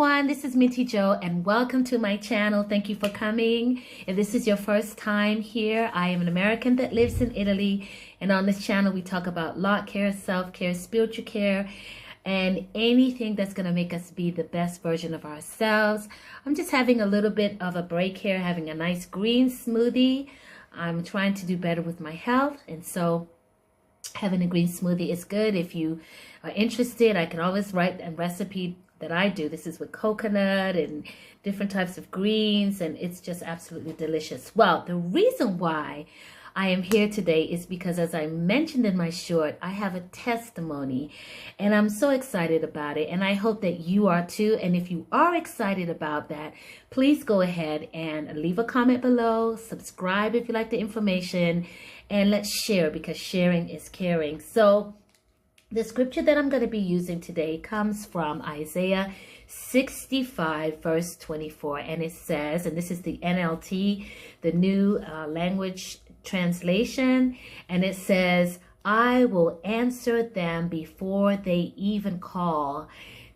everyone, this is Minty Joe and welcome to my channel. Thank you for coming. If this is your first time here, I am an American that lives in Italy, and on this channel we talk about lot care, self-care, spiritual care, and anything that's going to make us be the best version of ourselves. I'm just having a little bit of a break here, having a nice green smoothie. I'm trying to do better with my health, and so having a green smoothie is good. If you are interested, I can always write a recipe that I do. This is with coconut and different types of greens, and it's just absolutely delicious. Well, the reason why I am here today is because, as I mentioned in my short, I have a testimony and I'm so excited about it, and I hope that you are too. And if you are excited about that, please go ahead and leave a comment below, subscribe if you like the information, and let's share, because sharing is caring. So the scripture that I'm going to be using today comes from Isaiah 65 verse 24, and it says, and this is the NLT, the New Language Translation, and it says, I will answer them before they even call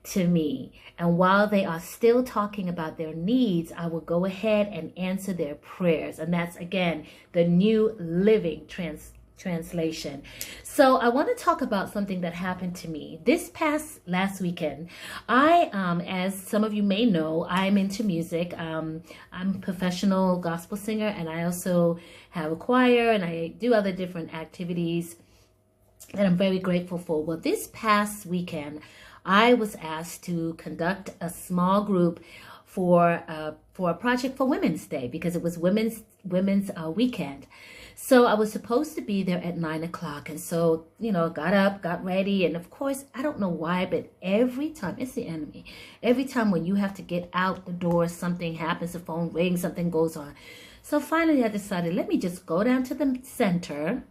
to me, and while they are still talking about their needs, I will go ahead and answer their prayers. And that's, again, the New Living Translation. So I want to talk about something that happened to me this last weekend. I, as some of you may know, I'm into music. I'm a professional gospel singer, and I also have a choir, and I do other different activities that I'm very grateful for. Well, this past weekend, I was asked to conduct a small group for a project for Women's Day, because it was Women's weekend. So I was supposed to be there at 9 o'clock. And so, got up, got ready. And of course, I don't know why, but every time, it's the enemy. Every time when you have to get out the door, something happens, the phone rings, something goes on. So finally I decided, let me just go down to the center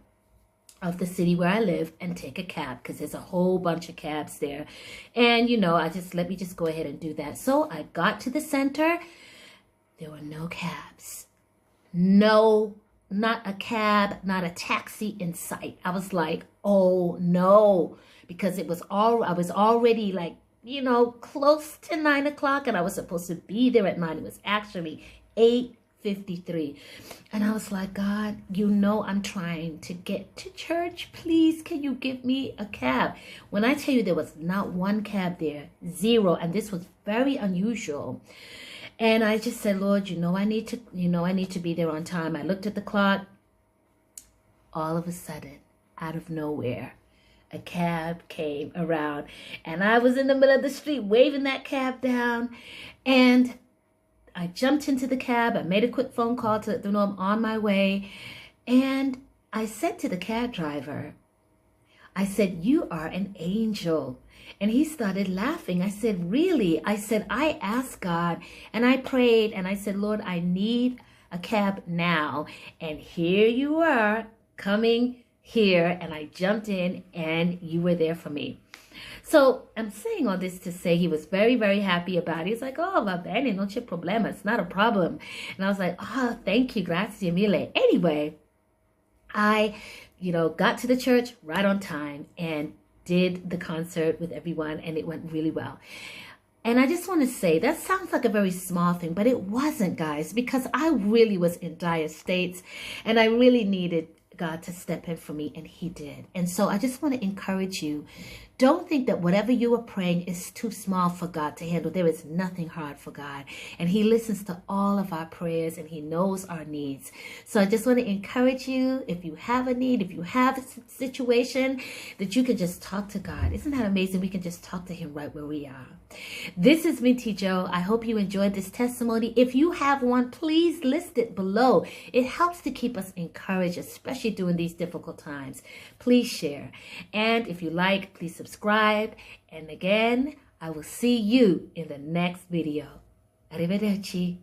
of the city where I live and take a cab, because there's a whole bunch of cabs there. And, let me just go ahead and do that. So I got to the center. There were no cabs. No, not a cab, not a taxi in sight. I was like, oh no, because I was already close to 9 o'clock, and I was supposed to be there at 9. It was actually 8:53. And I was like, God, I'm trying to get to church. Please, can you give me a cab? When I tell you there was not one cab there, zero. And this was very unusual. And I just said, Lord, I need to be there on time. I looked at the clock. All of a sudden, out of nowhere, a cab came around, and I was in the middle of the street waving that cab down, and I jumped into the cab. I made a quick phone call to let them know I'm on my way. And I said to the cab driver, I said, you are an angel. And he started laughing. I said, really? I said, I asked God and I prayed and I said, Lord, I need a cab now. And here you are coming here. And I jumped in and you were there for me. So I'm saying all this to say he was very, very happy about it. He's like, oh, va bene, non c'è problema. It's not a problem. And I was like, oh, thank you. Grazie mille. Anyway, I, got to the church right on time and did the concert with everyone, and it went really well. And I just want to say, that sounds like a very small thing, but it wasn't, guys, because I really was in dire straits and I really needed God to step in for me, and he did. And so I just want to encourage you, don't think that whatever you are praying is too small for God to handle. There is nothing hard for God, and he listens to all of our prayers, and he knows our needs. So I just want to encourage you, if you have a need, if you have a situation, that you can just talk to God. Isn't that amazing? We can just talk to him right where we are. This is Minty Joe. I hope you enjoyed this testimony. If you have one, please list it below. It helps to keep us encouraged, especially during these difficult times. Please share. And if you like, please subscribe. And again, I will see you in the next video. Arrivederci.